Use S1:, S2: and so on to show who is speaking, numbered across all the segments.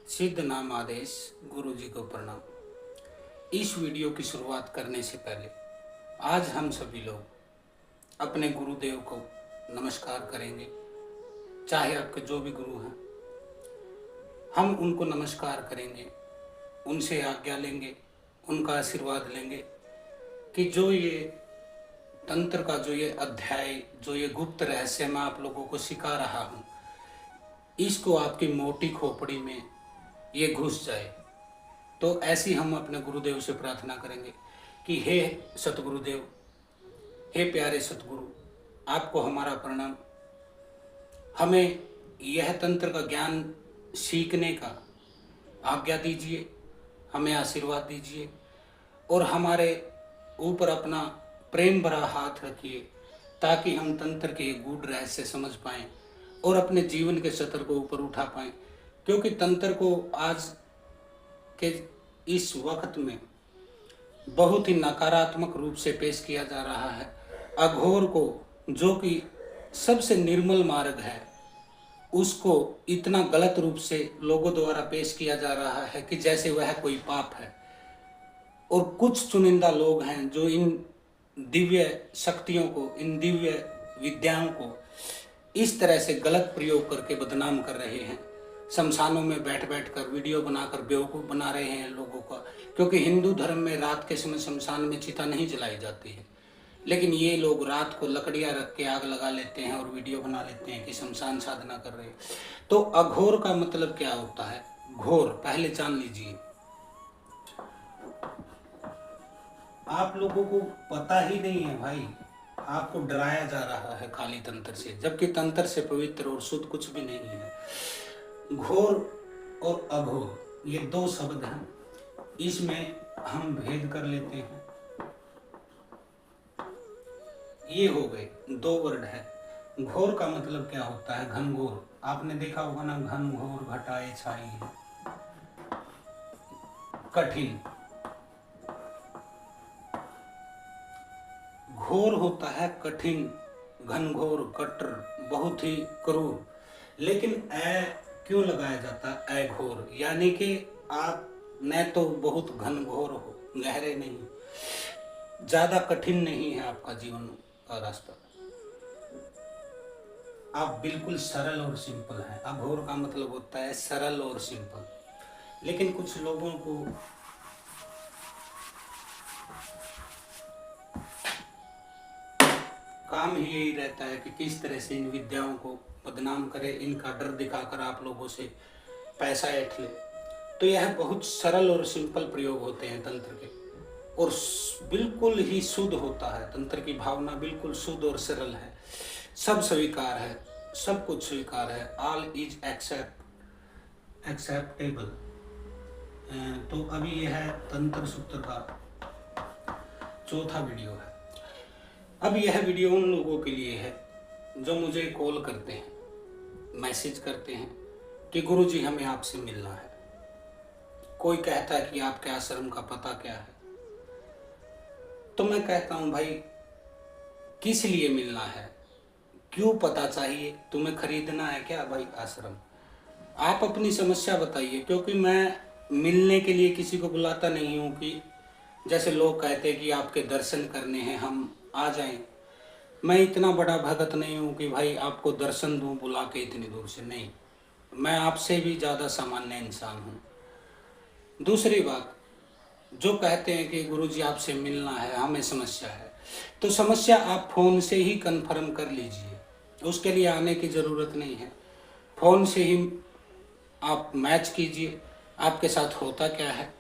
S1: सिद्ध नाम आदेश गुरु जी को प्रणाम। इस वीडियो की शुरुआत करने से पहले आज हम सभी लोग अपने गुरुदेव को नमस्कार करेंगे। चाहे आपके जो भी गुरु हैं, हम उनको नमस्कार करेंगे, उनसे आज्ञा लेंगे, उनका आशीर्वाद लेंगे कि जो ये तंत्र का जो ये अध्याय, जो ये गुप्त रहस्य मैं आप लोगों को सिखा रहा हूँ, इसको आपकी मोटी खोपड़ी में ये घुस जाए। तो ऐसी हम अपने गुरुदेव से प्रार्थना करेंगे कि हे सतगुरुदेव, हे प्यारे सतगुरु, आपको हमारा प्रणाम। हमें यह तंत्र का ज्ञान सीखने का आज्ञा दीजिए, हमें आशीर्वाद दीजिए और हमारे ऊपर अपना प्रेम भरा हाथ रखिए ताकि हम तंत्र के गूढ़ रहस्य समझ पाएं और अपने जीवन के सतर को ऊपर उठा पाएं। क्योंकि तंत्र को आज के इस वक्त में बहुत ही नकारात्मक रूप से पेश किया जा रहा है। अघोर को, जो कि सबसे निर्मल मार्ग है, उसको इतना गलत रूप से लोगों द्वारा पेश किया जा रहा है कि जैसे वह कोई पाप है। और कुछ चुनिंदा लोग हैं जो इन दिव्य शक्तियों को, इन दिव्य विद्याओं को इस तरह से गलत प्रयोग करके बदनाम कर रहे हैं। शमशानों में बैठ बैठ कर वीडियो बनाकर बेवकूफ़ बना रहे हैं लोगों का। क्योंकि हिंदू धर्म में रात के समय शमशान में चिता नहीं जलाई जाती है, लेकिन ये लोग रात को लकड़ियाँ रख के आग लगा लेते हैं और वीडियो बना लेते हैं कि शमशान साधना कर रहे हैं। तो अघोर का मतलब क्या होता है? घोर पहले जान लीजिए। आप लोगों को पता ही नहीं है भाई, आपको डराया जा रहा है खाली तंत्र से, जबकि तंत्र से पवित्र और शुद्ध कुछ भी नहीं है। घोर और अघोर ये दो शब्द हैं, इसमें हम भेद कर लेते हैं। ये हो गए दो वर्ड है। घोर का मतलब क्या होता है? घनघोर। आपने देखा होगा ना, घनघोर घटाए छाई है, कठिन। घोर होता है कठिन, घनघोर, कट्टर, बहुत ही क्रूर। लेकिन क्यों लगाया जाता है घोर? यानी कि आप न तो बहुत घनघोर हो, गहरे नहीं, ज्यादा कठिन नहीं है आपका जीवन का रास्ता, आप बिल्कुल सरल और सिंपल हैं। अघोर का मतलब होता है सरल और सिंपल। लेकिन कुछ लोगों को काम ही यही रहता है कि किस तरह से इन विद्याओं को बदनाम करे, इनका डर दिखाकर आप लोगों से पैसा ऐंठ ले। तो यह बहुत सरल और सिंपल प्रयोग होते हैं तंत्र के, और बिल्कुल ही शुद्ध होता है। तंत्र की भावना बिल्कुल शुद्ध और सरल है, सब स्वीकार है, सब कुछ स्वीकार है। All is acceptable. तो अभी यह तंत्र सूत्र का चौथा वीडियो है। अब यह वीडियो उन लोगों के लिए है जो मुझे कॉल करते हैं, मैसेज करते हैं कि गुरुजी हमें आपसे मिलना है। कोई कहता है कि आपके आश्रम का पता क्या है? तो मैं कहता हूँ भाई, किस लिए मिलना है, क्यों पता चाहिए? तुम्हें खरीदना है क्या भाई आश्रम? आप अपनी समस्या बताइए। क्योंकि मैं मिलने के लिए किसी को बुलाता नहीं हूँ कि जैसे लोग कहते हैं कि आपके दर्शन करने हैं, हम आ जाएं। मैं इतना बड़ा भगत नहीं हूँ कि भाई आपको दर्शन दूँ बुला के इतनी दूर से, नहीं। मैं आपसे भी ज़्यादा सामान्य इंसान हूँ। दूसरी बात, जो कहते हैं कि गुरुजी आपसे मिलना है, हमें समस्या है, तो समस्या आप फ़ोन से ही कन्फर्म कर लीजिए, उसके लिए आने की ज़रूरत नहीं है। फ़ोन से ही आप मैच कीजिए, आपके साथ होता क्या है,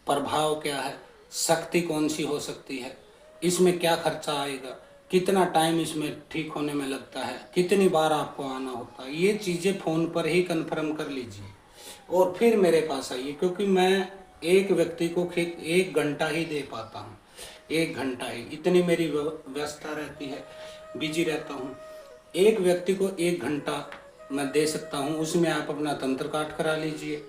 S1: प्रभाव क्या है, शक्ति कौन सी हो सकती है, इसमें क्या खर्चा आएगा, कितना टाइम इसमें ठीक होने में लगता है, कितनी बार आपको आना होता है, ये चीज़ें फ़ोन पर ही कन्फर्म कर लीजिए और फिर मेरे पास आइए। क्योंकि मैं एक व्यक्ति को 1 घंटा ही दे पाता हूँ, 1 घंटा ही, इतनी मेरी व्यवस्था रहती है, बिजी रहता हूँ। एक व्यक्ति को 1 घंटा मैं दे सकता हूँ, उसमें आप अपना तंत्र काट करा लीजिए,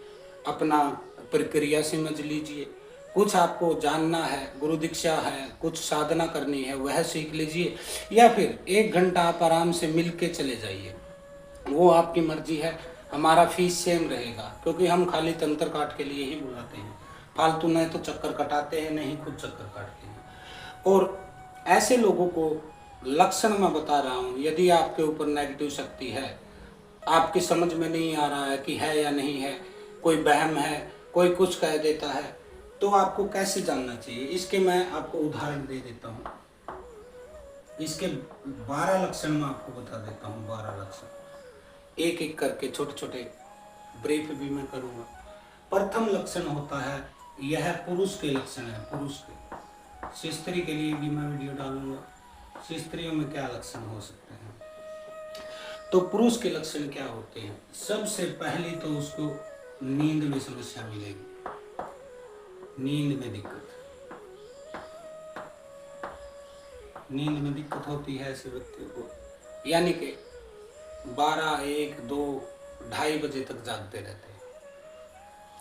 S1: अपना प्रक्रिया समझ लीजिए, कुछ आपको जानना है, गुरु दीक्षा है, कुछ साधना करनी है, वह सीख लीजिए, या फिर 1 घंटा आप आराम से मिल के चले जाइए, वो आपकी मर्जी है। हमारा फीस सेम रहेगा, क्योंकि हम खाली तंत्र काट के लिए ही बुलाते हैं, फालतू नहीं तो चक्कर कटाते हैं, नहीं खुद चक्कर काटते हैं। और ऐसे लोगों को लक्षण मैं बता रहा हूँ, यदि आपके ऊपर नेगेटिव शक्ति है, आपकी समझ में नहीं आ रहा है कि है या नहीं है, कोई वहम है, कोई कुछ कह देता है, तो आपको कैसे जानना चाहिए, इसके मैं आपको उदाहरण दे देता हूँ। इसके 12 लक्षण मैं आपको बता देता हूँ, 12 लक्षण एक एक करके छोटे छोटे ब्रीफ भी मैं करूँगा। प्रथम लक्षण होता है, यह पुरुष के लक्षण है, पुरुष के। स्त्री के लिए भी मैं वीडियो डालूंगा, स्त्रियों में क्या लक्षण हो सकते हैं। तो पुरुष के लक्षण क्या होते हैं? सबसे पहली तो उसको नींद में समस्या मिलेगी, नींद में दिक्कत, नींद में दिक्कत होती है ऐसे व्यक्तियों को, यानी कि 12, 1, 2, 2:30 बजे तक जागते रहते हैं,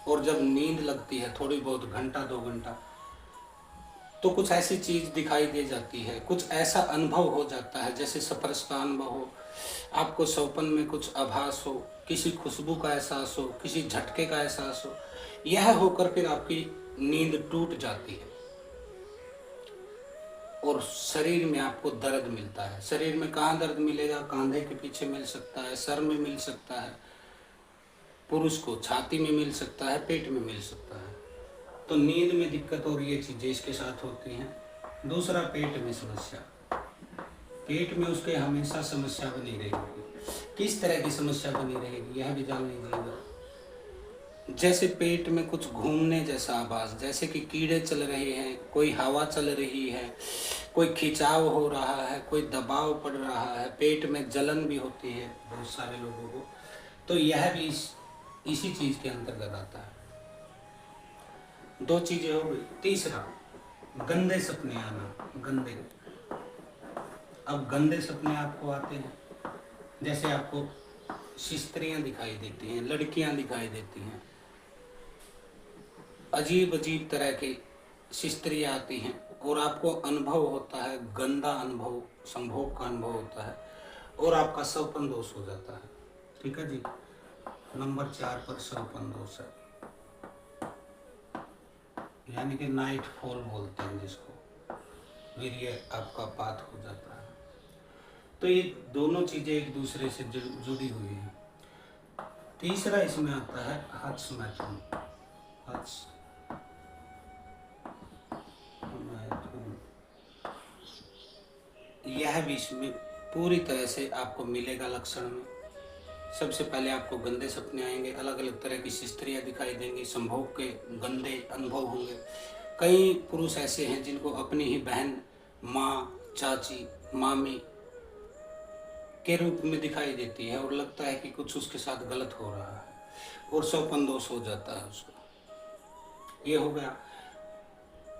S1: और जब नींद लगती है थोड़ी बहुत, घंटा 2 घंटा, तो कुछ ऐसी चीज दिखाई दे जाती है, कुछ ऐसा अनुभव हो जाता है, जैसे स्पर्श का अनुभव हो, आपको स्वप्न में कुछ आभास हो, किसी खुशबू का एहसास हो, किसी झटके का एहसास हो, यह होकर फिर आपकी नींद टूट जाती है और शरीर में आपको दर्द मिलता है। शरीर में कहाँ दर्द मिलेगा? कांधे के पीछे मिल सकता है, सर में मिल सकता है, पुरुष को छाती में मिल सकता है, पेट में मिल सकता है। तो नींद में दिक्कत और ये चीजें इसके साथ होती हैं। दूसरा, पेट में समस्या, पेट में उसके हमेशा समस्या बनी रहेगी। किस तरह की समस्या बनी रहेगी यह भी जान लीजिएगा। जैसे पेट में कुछ घूमने जैसा आवाज, जैसे कि कीड़े चल रहे हैं, कोई हवा चल रही है, कोई खिंचाव हो रहा है, कोई दबाव पड़ रहा है, पेट में जलन भी होती है बहुत सारे लोगों को, तो यह भी इसी चीज के अंतर्गत आता है। 2 चीजें हो गई। तीसरा, गंदे सपने आना, गंदे। अब गंदे सपने आपको आते हैं, जैसे आपको स्त्रियां दिखाई देती हैं, लड़कियां दिखाई देती हैं, अजीब अजीब तरह के स्त्रियां आती हैं, और आपको अनुभव होता है, गंदा अनुभव, संभोग का अनुभव होता है, और आपका स्वप्न दोष हो जाता है। ठीक है जी। नंबर 4 पर स्वप्न दोष है, यानी कि नाइट फॉल बोलते हैं जिसको, वीर्य आपका पात हो जाता है। तो ये दोनों चीजें एक दूसरे से जुड़ी हुई हैं। तीसरा इसमें आता है हर्ष मैथुन, हर्ष मैथुन, यह भी इसमें पूरी तरह से आपको मिलेगा लक्षण में। सबसे पहले आपको गंदे सपने आएंगे, अलग अलग तरह की स्त्रियां दिखाई देंगी, संभोग के गंदे अनुभव होंगे। कई पुरुष ऐसे हैं जिनको अपनी ही बहन, माँ, चाची, मामी के रूप में दिखाई देती है, और लगता है कि कुछ उसके साथ गलत हो रहा है, और स्वप्न दोष हो जाता है उसको। ये हो गया।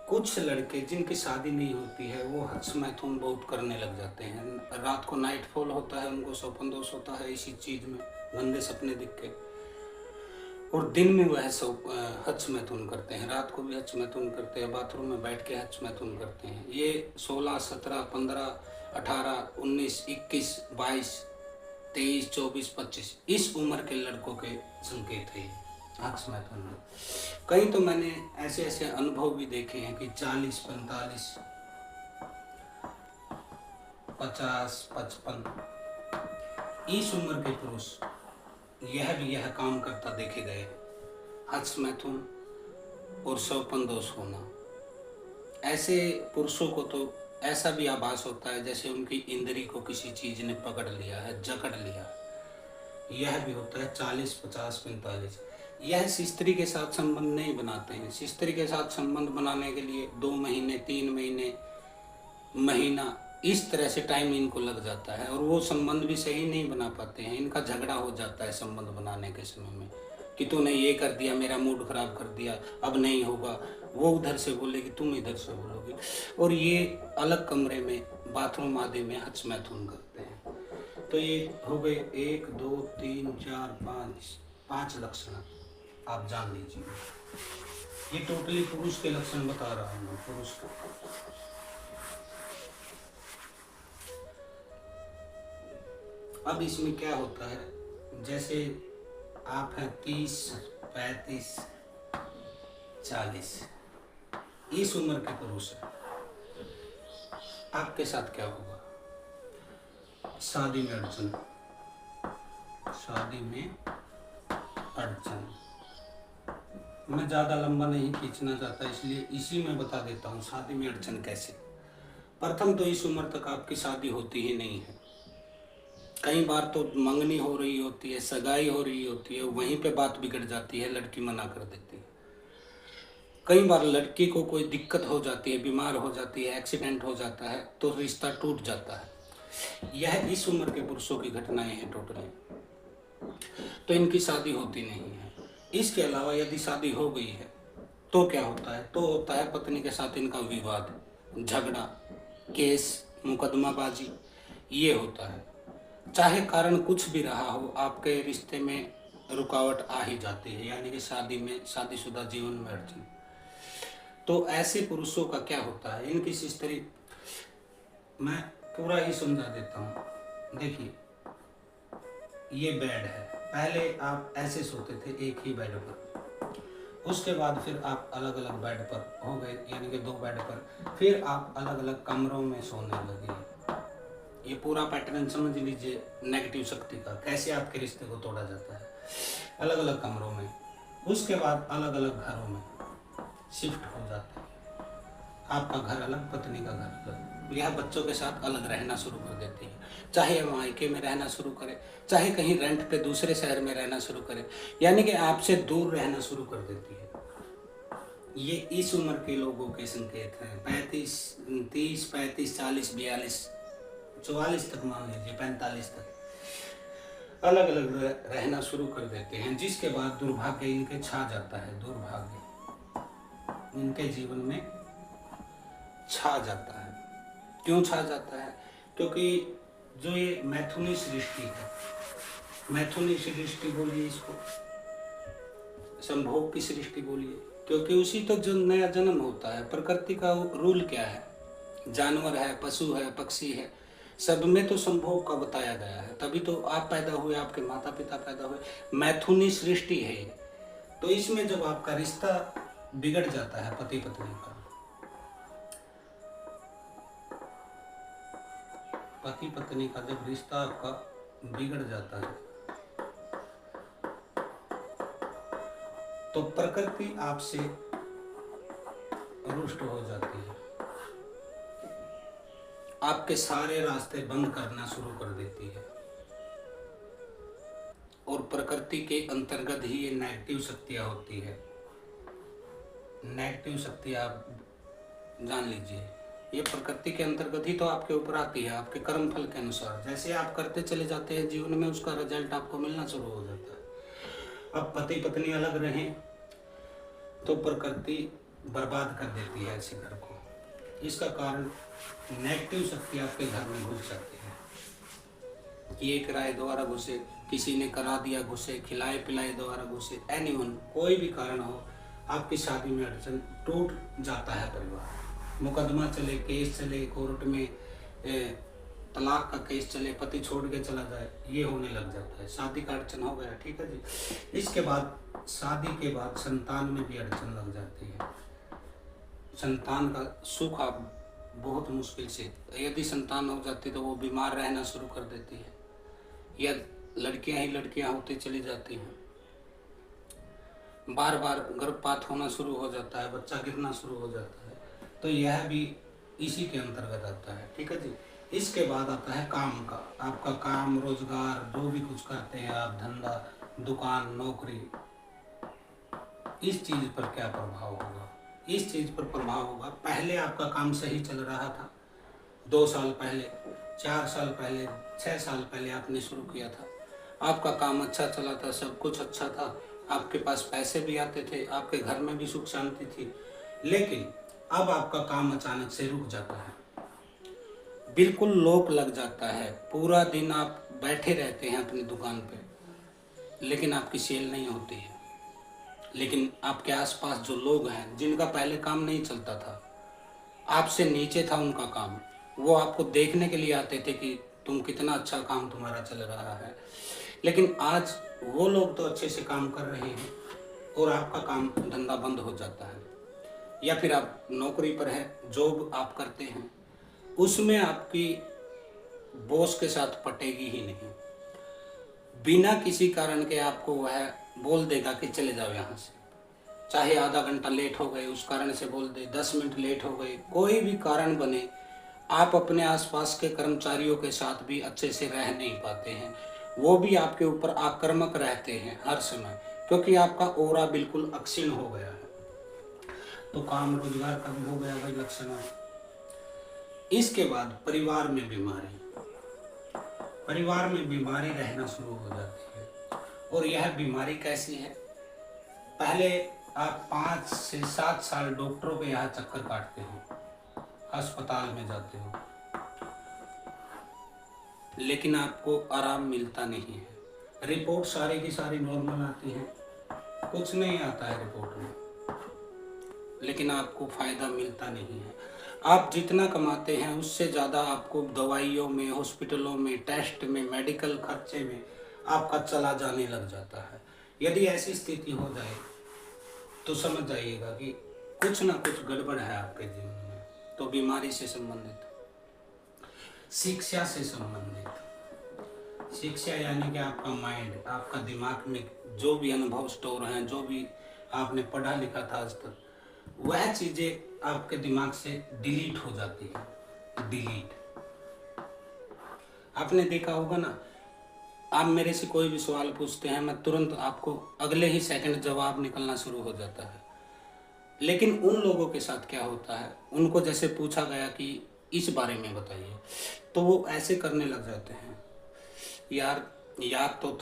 S1: कुछ लड़के जिनकी शादी नहीं होती है, वो हर्ष मैथुन बहुत करने लग जाते हैं। रात को नाइट फॉल होता है, उनको स्वप्न दोष होता है इसी चीज में, गंदे सपने दिख के, और दिन में वह हर्ष मैथुन करते हैं, रात को भी हर्ष मैथुन करते हैं, बाथरूम में बैठ के हर्ष मैथुन करते हैं। ये 16, 17, 15, 18, 19, 21, 22, 23, 24, 25 इस उम्र के लड़कों के संकेत है हर्ष मैथुन में। कई तो मैंने ऐसे ऐसे अनुभव भी देखे हैं कि 40, 45, 50, 55 इस उम्र के पुरुष यह काम करता देखे गए, हर्ष मैथुन और स्वप्न दोष होना। ऐसे पुरुषों को तो ऐसा भी आभास होता है जैसे उनकी इंद्री को किसी चीज ने पकड़ लिया है, जकड़ लिया। यह भी होता है 40, 50, 45। यह स्त्री के साथ संबंध नहीं बनाते हैं। स्त्री के साथ संबंध बनाने के लिए 2 महीने, 3 महीने, महीना, इस तरह से टाइम इनको लग जाता है, और वो संबंध भी सही नहीं बना पाते हैं। इनका झगड़ा हो जाता है संबंध बनाने के समय में कि तूने ये कर दिया, मेरा मूड खराब कर दिया, अब नहीं होगा। वो उधर से बोलेगी, तुम इधर से बोलोगी, और ये अलग कमरे में, बाथरूम आदि में हर्ष मैथुन करते हैं। तो ये हो गए 1, 2, 3, 4, 5 लक्षण आप जान लीजिए। ये टोटली पुरुष के लक्षण बता रहा हूँ मैं, पुरुष का। अब इसमें क्या होता है, जैसे आप हैं 30, 35, 40, इस उम्र के पुरुष हैं, आपके साथ क्या होगा? शादी में अड़चन, शादी में अड़चन। मैं ज़्यादा लंबा नहीं खींचना चाहता, इसलिए इसी में बता देता हूँ शादी में अड़चन कैसे। प्रथम तो इस उम्र तक आपकी शादी होती ही नहीं है। कई बार तो मंगनी हो रही होती है, सगाई हो रही होती है, वहीं पे बात बिगड़ जाती है, लड़की मना कर देती है। कई बार लड़की को कोई दिक्कत हो जाती है, बीमार हो जाती है, एक्सीडेंट हो जाता है, तो रिश्ता टूट जाता है। यह इस उम्र के पुरुषों की घटनाएं हैं टोटली। तो इनकी शादी होती नहीं है। इसके अलावा यदि शादी हो गई है तो क्या होता है? तो होता है पत्नी के साथ इनका विवाद, झगड़ा, केस, मुकदमाबाजी, ये होता है। चाहे कारण कुछ भी रहा हो, आपके रिश्ते में रुकावट आ ही जाती है, यानी कि शादी में, शादीशुदा जीवन में अड़चन। तो ऐसे पुरुषों का क्या होता है, इनकी हिस्ट्री मैं पूरा ही समझा देता हूँ। देखिए, ये बेड है, पहले आप ऐसे सोते थे एक ही बेड पर, उसके बाद फिर आप अलग अलग बेड पर हो गए, यानी कि 2 बेड पर, फिर आप अलग अलग कमरों में सोने लगे। ये पूरा पैटर्न समझ लीजिए नेगेटिव शक्ति का, कैसे आपके रिश्ते को तोड़ा जाता है। अलग अलग कमरों में, उसके बाद अलग अलग घरों में शिफ्ट हो जाते हैं। आपका घर अलग, पत्नी का घर अलग। यह बच्चों के साथ अलग रहना शुरू कर देती है, चाहे हम मायके में रहना शुरू करें, चाहे कहीं रेंट पे दूसरे शहर में रहना शुरू करें, यानी कि आपसे दूर रहना शुरू कर देती है। ये इस उम्र के लोगों के संकेत हैं। 35, 30, 35, 40, 42, 44 तक मान लीजिए, 45 तक अलग अलग रहना शुरू कर देते हैं, जिसके बाद दुर्भाग्य इनके छा जाता है। दुर्भाग्य इनके जीवन में छा जाता है। क्यों छा जाता है? क्योंकि जो ये मैथुनी सृष्टि है, मैथुनी सृष्टि बोलिए इसको, संभोग की सृष्टि बोलिए, क्योंकि उसी तो जो नया जन्म होता है। प्रकृति का रूल क्या है? जानवर है, पशु है, पक्षी है, सब में तो संभोग का बताया गया है, तभी तो आप पैदा हुए, आपके माता पिता पैदा हुए। मैथुनी सृष्टि है ये। तो इसमें जब आपका रिश्ता बिगड़ जाता है, पति पत्नी का, पति पत्नी का जब रिश्ता आपका बिगड़ जाता है, तो प्रकृति आपसे रुष्ट हो जाती है, आपके सारे रास्ते बंद करना शुरू कर देती है। और प्रकृति के अंतर्गत ही ये नेगेटिव शक्तियाँ होती है। नेगेटिव शक्तियाँ आप जान लीजिए, ये प्रकृति के अंतर्गत ही तो आपके ऊपर आती है, आपके कर्म फल के अनुसार। जैसे आप करते चले जाते हैं जीवन में, उसका रिजल्ट आपको मिलना शुरू हो जाता है। अब पति पत्नी अलग रहें तो प्रकृति बर्बाद कर देती है ऐसे घर को। इसका कारण नेगेटिव शक्ति आपके घर में घुस जाती है। ये किराए द्वारा घुसे, किसी ने करा दिया घुसे, खिलाए पिलाए द्वारा घुसे, एनीवन, कोई भी कारण हो, आपकी शादी में अड़चन, टूट जाता है परिवार। मुकदमा चले, केस चले, कोर्ट में तलाक का केस चले, पति छोड़ के चला जाए, ये होने लग जाता है। शादी का अड़चन हो गया, ठीक है जी। इसके बाद शादी के बाद संतान में भी अड़चन लग जाती है। संतान का सुख आप बहुत मुश्किल से, यदि संतान हो जाती तो वो बीमार रहना शुरू कर देती है, या लड़कियां ही लड़कियां होती चली जाती हैं, बार बार गर्भपात होना शुरू हो जाता है, बच्चा गिरना शुरू हो जाता है। तो यह भी इसी के अंतर्गत आता है, ठीक है जी। इसके बाद आता है काम का। आपका काम, रोजगार, जो भी कुछ करते हैं आप, धंधा, दुकान, नौकरी, इस चीज पर क्या प्रभाव होगा? इस चीज पर प्रभाव होगा, पहले आपका काम सही चल रहा था, 2 साल पहले, 4 साल पहले, 6 साल पहले आपने शुरू किया था, आपका काम अच्छा चला था, सब कुछ अच्छा था, आपके पास पैसे भी आते थे, आपके घर में भी सुख शांति थी। लेकिन अब आपका काम अचानक से रुक जाता है, बिल्कुल लोप लग जाता है। पूरा दिन आप बैठे रहते हैं अपनी दुकान पे, लेकिन आपकी सेल नहीं होती है। लेकिन आपके आसपास जो लोग हैं, जिनका पहले काम नहीं चलता था, आपसे नीचे था उनका काम, वो आपको देखने के लिए आते थे कि तुम कितना अच्छा काम तुम्हारा चल रहा है। लेकिन आज वो लोग तो अच्छे से काम कर रहे हैं और आपका काम धंधा बंद हो जाता है, या फिर आप नौकरी पर हैं, जॉब आप करते हैं, उसमें आपकी बॉस के साथ पटेगी ही नहीं। बिना किसी कारण के आपको वह बोल देगा कि चले जाओ यहाँ से, चाहे आधा घंटा लेट हो गए उस कारण से बोल दे, 10 मिनट लेट हो गए, कोई भी कारण बने, आप अपने आसपास के कर्मचारियों के साथ भी अच्छे से रह नहीं पाते हैं। वो भी आपके ऊपर आक्रामक रहते हैं हर समय, क्योंकि आपका ऑरा बिल्कुल अक्षीण हो गया है। तो काम रोजगार का भी हो गया भाई लक्षण है। इसके बाद परिवार में बीमारी, परिवार में बीमारी रहना शुरू हो जाती है। और यह बीमारी कैसी है? पहले आप 5 से 7 साल डॉक्टरों के यहाँ चक्कर काटते हो, अस्पताल में जाते हो, लेकिन आपको आराम मिलता नहीं है। रिपोर्ट सारी की सारी नॉर्मल आती है, कुछ नहीं आता है रिपोर्ट में, लेकिन आपको फायदा मिलता नहीं है। आप जितना कमाते हैं उससे ज़्यादा आपको दवाइयों में, हॉस्पिटलों में, टेस्ट में, मेडिकल खर्चे में आपका चला जाने लग जाता है। यदि ऐसी स्थिति हो जाए तो समझ जाइएगा कि कुछ ना कुछ गड़बड़ है आपके जीवन में। तो बीमारी से संबंधित, शिक्षा से संबंधित, शिक्षा यानी कि आपका माइंड, आपका दिमाग में जो भी अनुभव स्टोर हैं, जो भी आपने पढ़ा लिखा था आज तक, वह चीजें आपके दिमाग से डिलीट हो जाती है। डिलीट, आपने देखा होगा ना, आप मेरे से कोई भी सवाल पूछते हैं, मैं तुरंत आपको अगले ही सेकंड जवाब निकलना शुरू हो जाता है। लेकिन उन लोगों के साथ क्या होता है, उनको जैसे पूछा गया कि इस बारे में बताइए, तो वो ऐसे करने लग जाते हैं, यार याद तो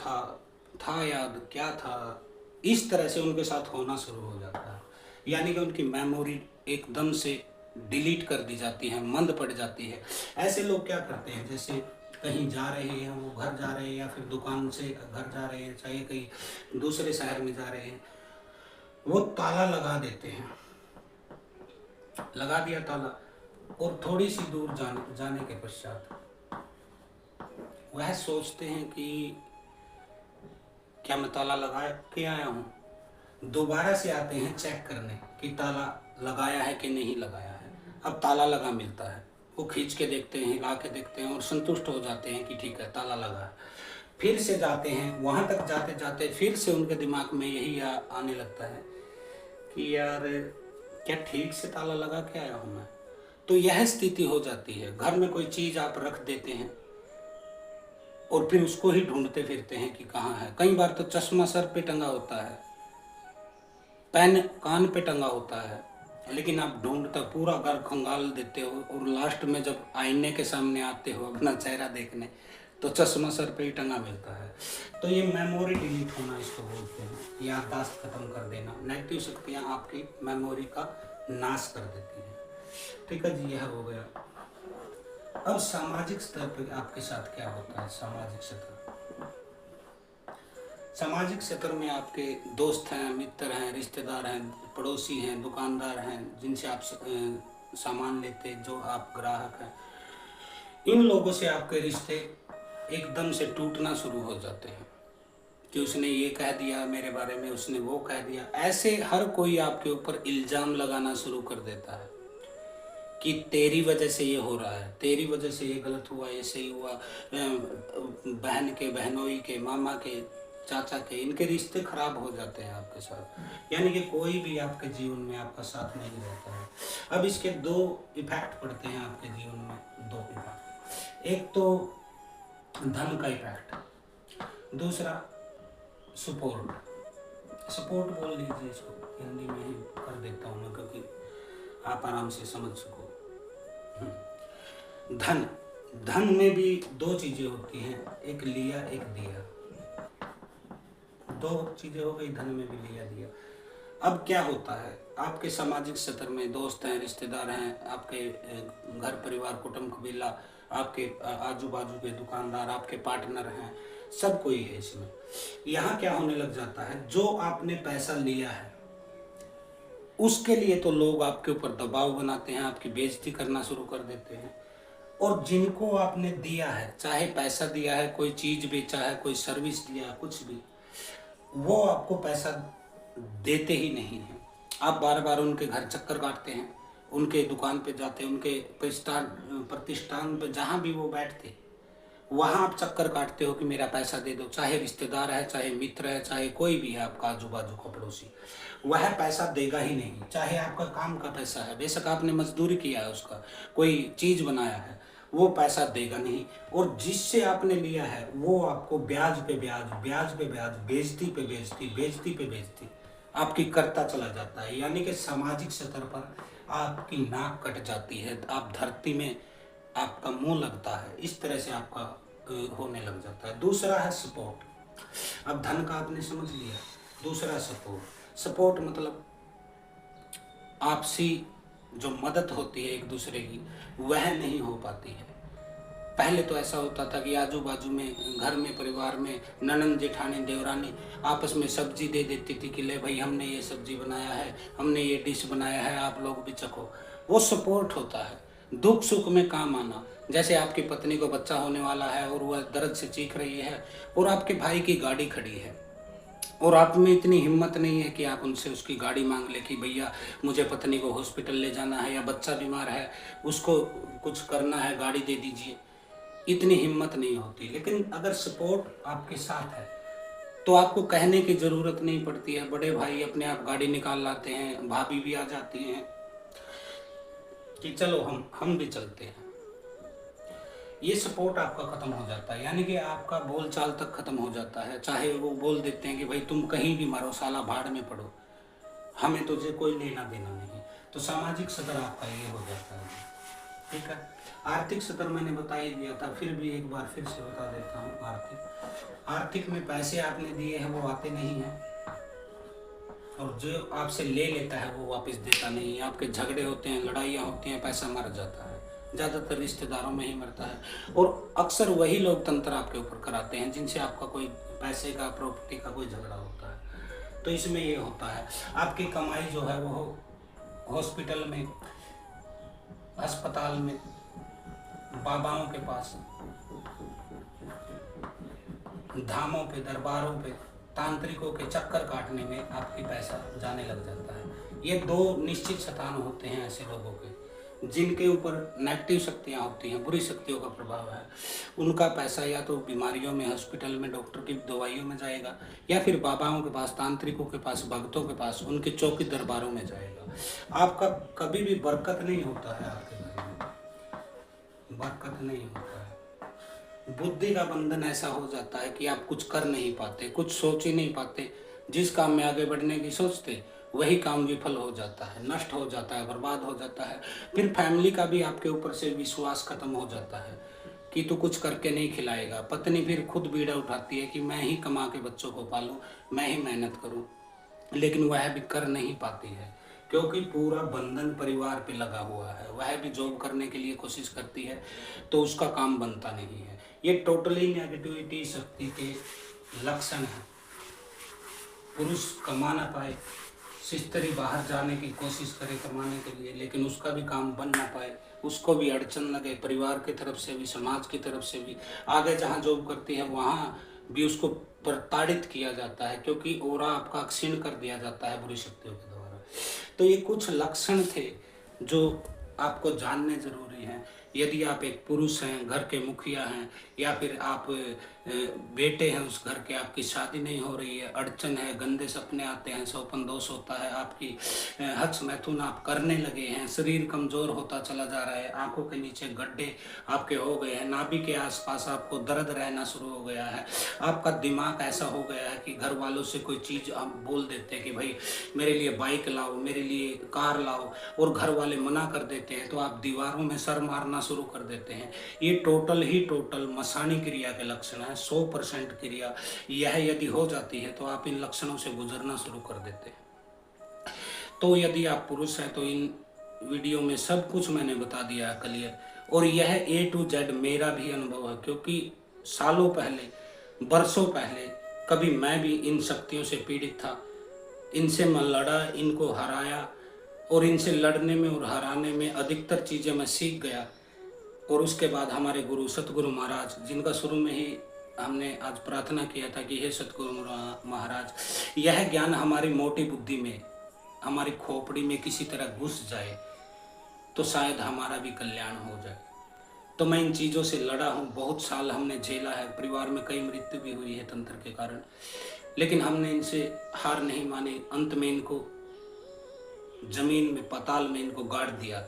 S1: था याद क्या था, इस तरह से उनके साथ होना शुरू हो जाता है। यानी कि उनकी मेमोरी एकदम से डिलीट कर दी जाती है, मंद पड़ जाती है। ऐसे लोग क्या करते हैं, जैसे कहीं जा रहे हैं, वो घर जा रहे हैं या फिर दुकान से घर जा रहे हैं, चाहे कहीं दूसरे शहर में जा रहे हैं, वो ताला लगा देते हैं, लगा दिया ताला, और थोड़ी सी दूर जाने के पश्चात वह सोचते हैं कि क्या मैं ताला लगा के आया हूँ। दोबारा से आते हैं चेक करने कि ताला लगाया है कि नहीं लगाया है। अब ताला लगा मिलता है, वो खींच के देखते हैं, हिला के देखते हैं और संतुष्ट हो जाते हैं कि ठीक है ताला लगा है। फिर से जाते हैं, वहाँ तक जाते जाते फिर से उनके दिमाग में यही आने लगता है कि यार क्या ठीक से ताला लगा के आया हूँ मैं। तो यह स्थिति हो जाती है। घर में कोई चीज़ आप रख देते हैं और फिर उसको ही ढूंढते फिरते हैं कि कहाँ है। कई बार तो चश्मा सर पे टंगा होता है, पेन कान पे टंगा होता है, लेकिन आप ढूंढते पूरा घर खंगाल देते हो और लास्ट में जब आईने के सामने आते हो अपना चेहरा देखने, तो चश्मा सर पे ही टंगा मिलता है। तो ये मेमोरी डिलीट होना इसको बोलते हैं, याददाश्त खत्म कर देना। नेगेटिव शक्तियाँ आपकी मेमोरी का नाश कर देती हैं। ठीक है जी, यह हो गया। अब सामाजिक स्तर पर आपके साथ क्या होता है? सामाजिक स्तर, सामाजिक क्षेत्र में आपके दोस्त हैं, मित्र हैं, रिश्तेदार हैं, पड़ोसी हैं, दुकानदार हैं, जिनसे आप सामान लेते, जो आप ग्राहक हैं, इन लोगों से आपके रिश्ते एकदम से टूटना शुरू हो जाते हैं कि उसने ये कह दिया मेरे बारे में, उसने वो कह दिया। ऐसे हर कोई आपके ऊपर इल्ज़ाम लगाना शुरू कर देता है कि तेरी वजह से ये हो रहा है, तेरी वजह से ये गलत हुआ, ये सही हुआ, बहन के, बहनोई के, मामा के, चाचा के, इनके रिश्ते खराब हो जाते हैं आपके साथ। यानी कि कोई भी आपके जीवन में आपका साथ नहीं रहता है। अब इसके दो इफेक्ट पड़ते हैं आपके जीवन में, दो इफेक्ट। एक तो धन का इफेक्ट, दूसरा सपोर्ट बोल लीजिए इसको, हिंदी में ही कर देता हूँ मैं क्योंकि आप आराम से समझ सको। धन में भी दो चीजें होती हैं, एक लिया एक दिया। दो चीजें हो गई, धन में भी लिया दिया। अब क्या होता है, आपके सामाजिक स्तर में दोस्त हैं, रिश्तेदार हैं, आपके घर परिवार, कुटुंब कबीला, आपके आजू बाजू के दुकानदार, आपके पार्टनर हैं, सब कोई है इसमें। यहाँ क्या होने लग जाता है, जो आपने पैसा लिया है उसके लिए तो लोग आपके ऊपर दबाव बनाते हैं, आपकी बेइज्जती करना शुरू कर देते हैं। और जिनको आपने दिया है, चाहे पैसा दिया है, कोई चीज़ बेचा है, कोई सर्विस दिया है, कुछ भी, वो आपको पैसा देते ही नहीं हैं। आप बार बार उनके घर चक्कर काटते हैं, उनके दुकान पे जाते हैं, उनके प्रतिष्ठान पे जहाँ भी वो बैठते वहाँ आप चक्कर काटते हो कि मेरा पैसा दे दो। चाहे रिश्तेदार है, चाहे मित्र है, चाहे कोई भी है आपका आजू बाजू का पड़ोसी, वह पैसा देगा ही नहीं। चाहे आपका काम का पैसा है, बेशक आपने मजदूरी किया है, उसका कोई चीज़ बनाया है, वो पैसा देगा नहीं। और जिससे आपने लिया है वो आपको ब्याज पे ब्याज, ब्याज पे ब्याज, बेइज्जती पे बेइज्जती, बेइज्जती पे बेइज्जती आपकी करता चला जाता है। यानी कि सामाजिक स्तर पर आपकी नाक कट जाती है, आप धरती में आपका मुंह लगता है, इस तरह से आपका होने लग जाता है। दूसरा है सपोर्ट। अब धन का आपने समझ लिया, दूसरा सपोर्ट। सपोर्ट मतलब आपसी जो मदद होती है एक दूसरे की, वह नहीं हो पाती है। पहले तो ऐसा होता था कि आजू बाजू में, घर में, परिवार में ननंद जेठानी देवरानी आपस में सब्जी दे देती थी कि ले भाई हमने ये सब्जी बनाया है, हमने ये डिश बनाया है, आप लोग भी चखो। वो सपोर्ट होता है। दुख सुख में काम आना, जैसे आपकी पत्नी को बच्चा होने वाला है और वह दर्द से चीख रही है और आपके भाई की गाड़ी खड़ी है और आप में इतनी हिम्मत नहीं है कि आप उनसे उसकी गाड़ी मांग ले कि भैया मुझे पत्नी को हॉस्पिटल ले जाना है या बच्चा बीमार है उसको कुछ करना है, गाड़ी दे दीजिए। इतनी हिम्मत नहीं होती। लेकिन अगर सपोर्ट आपके साथ है तो आपको कहने की ज़रूरत नहीं पड़ती है। बड़े भाई अपने आप गाड़ी निकाल लाते हैं, भाभी भी आ जाती हैं कि चलो हम भी चलते हैं। ये सपोर्ट आपका ख़त्म हो जाता है, यानी कि आपका बोल चाल तक ख़त्म हो जाता है। चाहे वो बोल देते हैं कि भाई तुम कहीं भी मरो, साला भाड़ में पड़ो, हमें तुझे कोई लेना देना नहीं। तो सामाजिक स्तर आपका ये हो जाता है। ठीक है, आर्थिक स्तर मैंने बता ही दिया था, फिर भी एक बार फिर से बता देता हूँ। आर्थिक में पैसे आपने दिए हैं वो आते नहीं हैं, और जो आपसे ले लेता है वो वापस देता नहीं है। आपके झगड़े होते हैं, लड़ाइयाँ होती हैं, पैसा मर जाता है। ज़्यादातर रिश्तेदारों में ही मरता है और अक्सर वही लोग तंत्र आपके ऊपर कराते हैं जिनसे आपका कोई पैसे का, प्रॉपर्टी का कोई झगड़ा होता है। तो इसमें ये होता है आपकी कमाई जो है वो हॉस्पिटल में, अस्पताल में, बाबाओं के पास, धामों पे, दरबारों पे, तांत्रिकों के चक्कर काटने में आपकी पैसा जाने लग जाता है। ये दो निश्चित स्थान होते हैं ऐसे लोगों के जिनके ऊपर नेगेटिव शक्तियाँ होती हैं, बुरी शक्तियों का प्रभाव है। उनका पैसा या तो बीमारियों में, हॉस्पिटल में, डॉक्टर की दवाइयों में जाएगा, या फिर बाबाओं के पास, तांत्रिकों के पास, भक्तों के पास, उनके चौकी दरबारों में जाएगा। आपका कभी भी बरकत नहीं होता है, आपके घर में बरकत नहीं होता है। बुद्धि का बंधन ऐसा हो जाता है कि आप कुछ कर नहीं पाते, कुछ सोच ही नहीं पाते। जिस काम में आगे बढ़ने की सोचते वही काम विफल हो जाता है, नष्ट हो जाता है, बर्बाद हो जाता है। फिर फैमिली का भी आपके ऊपर से विश्वास खत्म हो जाता है कि तू कुछ करके नहीं खिलाएगा। पत्नी फिर खुद बीड़ा उठाती है कि मैं ही कमा के बच्चों को पालूं, मैं ही मेहनत करूं, लेकिन वह भी कर नहीं पाती है क्योंकि पूरा बंधन परिवार पे लगा हुआ है। वह भी जॉब करने के लिए कोशिश करती है तो उसका काम बनता नहीं है। ये टोटली नेगेटिविटी शक्ति के लक्षण है। पुरुष कमा ना पाए, स्त्री बाहर जाने की कोशिश करे कमाने के लिए, लेकिन उसका भी काम बन ना पाए, उसको भी अड़चन लगे, परिवार की तरफ से भी, समाज की तरफ से भी। आगे जहाँ जॉब करती है वहाँ भी उसको प्रताड़ित किया जाता है क्योंकि ओरा आपका क्षीण कर दिया जाता है बुरी शक्तियों के द्वारा। तो ये कुछ लक्षण थे जो आपको जानने जरूरी हैं। यदि आप एक पुरुष हैं, घर के मुखिया हैं, या फिर आप बेटे हैं उस घर के, आपकी शादी नहीं हो रही है, अड़चन है, गंदे सपने आते हैं, सौपन दोष होता है, आपकी हक्स मैथुन आप करने लगे हैं, शरीर कमज़ोर होता चला जा रहा है, आंखों के नीचे गड्ढे आपके हो गए हैं, नाभि के आसपास आपको दर्द रहना शुरू हो गया है, आपका दिमाग ऐसा हो गया है कि घर वालों से कोई चीज़ आप बोल देते हैं कि भाई मेरे लिए बाइक लाओ, मेरे लिए कार लाओ, और घर वाले मना कर देते हैं तो आप दीवारों में सर मारना शुरू कर देते हैं। ये टोटल मसानी क्रिया के लक्षण है। 100% क्रिया यह यदि हो जाती है तो आप इन लक्षणों से गुजरना शुरू कर देते हैं। तो यदि आप पुरुष हैं तो इन वीडियो में सब कुछ मैंने बता दिया है क्लियर, और यह A to Z मेरा भी अनुभव है क्योंकि सालों पहले, बरसों पहले कभी मैं भी इन शक्तियों से पीड़ित था। इनसे मैं लड़ा, इनको हराया, और इनसे लड़ने में और हराने में अधिकतर चीज़ें मैं सीख गया। और उसके बाद हमारे गुरु सतगुरु महाराज, जिनका शुरू में ही हमने आज प्रार्थना किया था कि हे सतगुरु महाराज, यह ज्ञान हमारी मोटी बुद्धि में, हमारी खोपड़ी में किसी तरह घुस जाए तो शायद हमारा भी कल्याण हो जाए। तो मैं इन चीज़ों से लड़ा हूँ, बहुत साल हमने झेला है, परिवार में कई मृत्यु भी हुई है तंत्र के कारण, लेकिन हमने इनसे हार नहीं मानी। अंत में इनको जमीन में, पाताल में इनको गाड़ दिया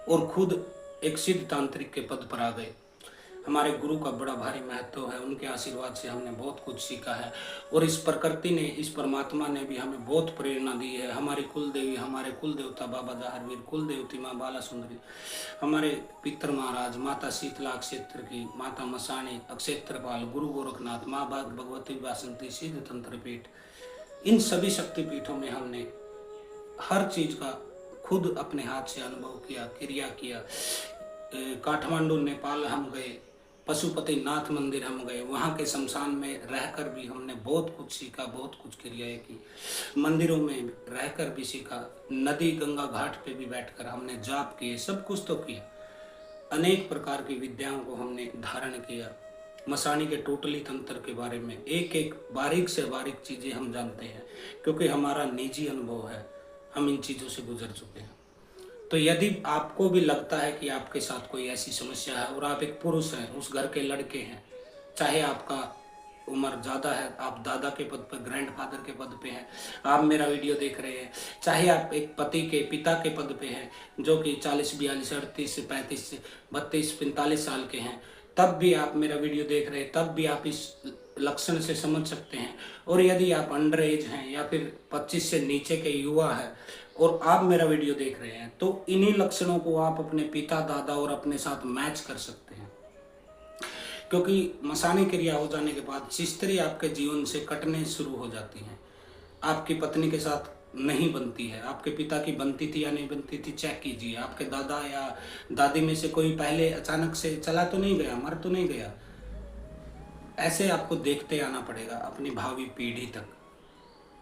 S1: और खुद एक सिद्ध तांत्रिक के पद पर आ गए। हमारे गुरु का बड़ा भारी महत्व है, उनके आशीर्वाद से हमने बहुत कुछ सीखा है और इस प्रकृति ने, इस परमात्मा ने भी हमें बहुत प्रेरणा दी है। हमारी कुल देवी, हमारे कुल देवता बाबा जहारवीर, कुल देवती माँ बाला सुंदरी, हमारे पितर महाराज, माता शीतला अक्षेत्र की, माता मसाणी, अक्षेत्रपाल, गुरु गोरखनाथ, माँ बाग भगवती वासंती, सिद्ध तंत्र पीठ, इन सभी शक्तिपीठों में हमने हर चीज का खुद अपने हाथ से अनुभव किया, क्रिया किया। काठमांडू नेपाल हम गए, पशुपतिनाथ मंदिर हम गए, वहाँ के शमशान में रहकर भी हमने बहुत कुछ सीखा, बहुत कुछ क्रियाएं की। मंदिरों में रहकर भी सीखा, नदी गंगा घाट पे भी बैठकर हमने जाप किए, सब कुछ तो किया। अनेक प्रकार की विद्याओं को हमने धारण किया। मसाणी के टोटली तंत्र के बारे में एक एक बारीक से बारीक चीज़ें हम जानते हैं, क्योंकि हमारा निजी अनुभव है, हम इन चीज़ों से गुजर चुके हैं। तो यदि आपको भी लगता है कि आपके साथ कोई ऐसी समस्या है और आप एक पुरुष हैं, उस घर के लड़के हैं, चाहे आपका उम्र ज़्यादा है, आप दादा के पद पर, ग्रैंडफादर के पद पे हैं, आप मेरा वीडियो देख रहे हैं, चाहे आप एक पति के, पिता के पद पे हैं जो कि 40, 42, 38, 35, 32, 45 साल के हैं, तब भी आप मेरा वीडियो देख रहे हैं, तब भी आप इस लक्षण से समझ सकते हैं। और यदि आप अंडर एज हैं या फिर 25 से नीचे के युवा हैं और आप मेरा वीडियो देख रहे हैं, तो इन्हीं लक्षणों को आप अपने पिता, दादा और अपने साथ मैच कर सकते हैं। क्योंकि मसाणी क्रिया हो जाने के बाद शिस्त्री आपके जीवन से कटने शुरू हो जाती हैं। आपकी पत्नी के साथ नहीं बनती है, आपके पिता की बनती थी या नहीं बनती थी, चेक कीजिए। आपके दादा या दादी में से कोई पहले अचानक से चला तो नहीं गया, मर तो नहीं गया। ऐसे आपको देखते आना पड़ेगा अपनी भावी पीढ़ी तक,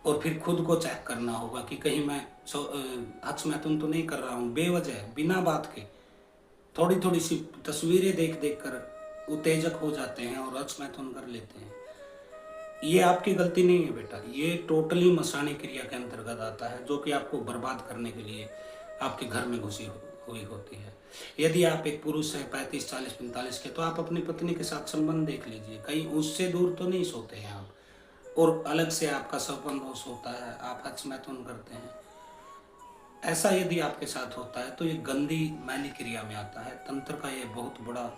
S1: और फिर खुद को चेक करना होगा कि कहीं मैं हचमैथुन तो नहीं कर रहा हूँ बेवजह, बिना बात के। थोड़ी थोड़ी सी तस्वीरें देख देख कर उत्तेजक हो जाते हैं और हचमैथुन कर लेते हैं। ये आपकी गलती नहीं है बेटा, ये टोटली मसाणी क्रिया के अंतर्गत आता है, जो कि आपको बर्बाद करने के लिए आपके घर में घुसी हुई होती है। यदि आप एक पुरुष है 35, 40, 45 के, तो आप अपनी पत्नी के साथ संबंध देख लीजिए, कहीं उससे दूर तो नहीं सोते हैं आप, और अलग से आपका सपन दोष होता है, आप हचमैथुन करते हैं। ऐसा यदि आपके साथ होता है तो ये गंदी मैली क्रिया में आता है। तंत्र का ये बहुत बड़ा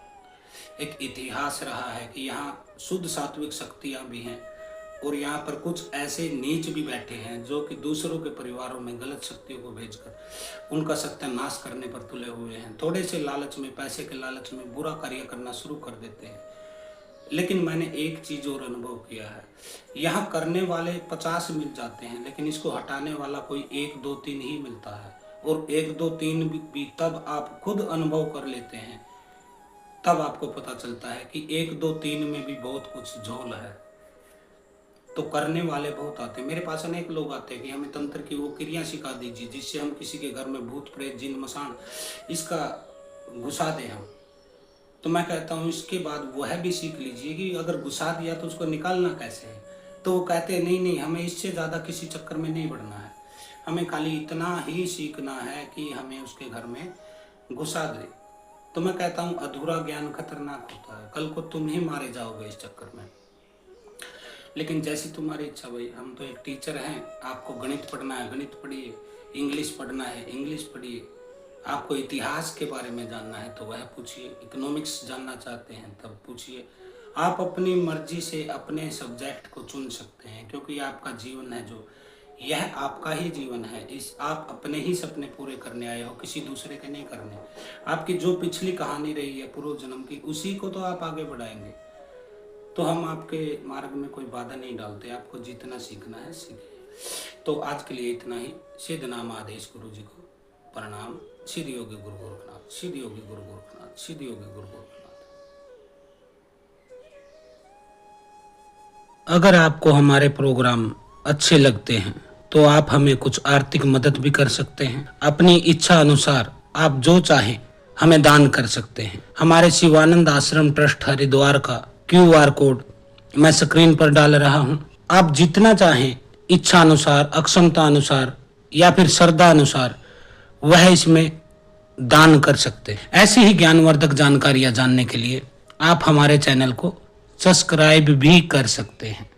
S1: एक इतिहास रहा है कि यहाँ शुद्ध सात्विक शक्तियाँ भी हैं और यहाँ पर कुछ ऐसे नीच भी बैठे हैं जो कि दूसरों के परिवारों में गलत शक्तियों को भेजकर उनका सत्यानाश करने पर तुले हुए हैं। थोड़े से लालच में, पैसे के लालच में बुरा कार्य करना शुरू कर देते हैं। लेकिन मैंने एक चीज और अनुभव किया है, यहाँ करने वाले 50 मिल जाते हैं, लेकिन इसको हटाने वाला कोई 1, 2, 3 ही मिलता है। और 1, 2, 3 भी तब आप खुद अनुभव कर लेते हैं, तब आपको पता चलता है कि 1, 2, 3 में भी बहुत कुछ झोल है। तो करने वाले बहुत आते हैं, मेरे पास अनेक लोग आते हैं कि हमें तंत्र की वो क्रिया सिखा दीजिए जिससे हम किसी के घर में भूत प्रेत जिन मसान इसका घुसा दें हम। तो मैं कहता हूँ इसके बाद वह भी सीख लीजिए कि अगर घुसा दिया तो उसको निकालना कैसे है। तो वो कहते हैं नहीं, हमें इससे ज़्यादा किसी चक्कर में नहीं बढ़ना है, हमें खाली इतना ही सीखना है कि हमें उसके घर में घुसा दे। तो मैं कहता हूँ अधूरा ज्ञान खतरनाक होता है, कल को तुम ही मारे जाओगे इस चक्कर में। लेकिन जैसी तुम्हारी इच्छा भाई, हम तो एक टीचर हैं, आपको गणित पढ़ना है गणित पढ़िए, इंग्लिश पढ़ना है इंग्लिश पढ़िए, आपको इतिहास के बारे में जानना है तो वह पूछिए, इकोनॉमिक्स जानना चाहते हैं तब पूछिए। आप अपनी मर्जी से अपने सब्जेक्ट को चुन सकते हैं, क्योंकि आपका जीवन है जो, यह आपका ही जीवन है। इस आप अपने ही सपने पूरे करने आए हो, किसी दूसरे के नहीं करने। आपकी जो पिछली कहानी रही है पूर्व जन्म की, उसी को तो आप आगे बढ़ाएंगे। तो हम आपके मार्ग में कोई बाधा नहीं डालते, आपको जितना सीखना है सीखिए। तो आज के लिए इतना ही। सिद्ध नाम आदेश गुरु जी को प्रणाम। सिद्ध योगी गुरु गोरखनाथ, सिद्ध योगी गुरु गोरखनाथ, सिद्ध योगी गुरु गोरखनाथ। अगर आपको हमारे प्रोग्राम अच्छे लगते हैं तो आप हमें कुछ आर्थिक मदद भी कर सकते हैं। अपनी इच्छा अनुसार आप जो चाहें हमें दान कर सकते हैं। हमारे शिवानंद आश्रम ट्रस्ट हरिद्वार का QR कोड मैं स्क्रीन पर डाल रहा हूं। आप जितना चाहें इच्छा अनुसार, अक्षमता अनुसार या फिर श्रद्धा अनुसार वह इसमें दान कर सकते हैं। ऐसी ही ज्ञानवर्धक जानकारियां जानने के लिए आप हमारे चैनल को सब्सक्राइब भी कर सकते हैं।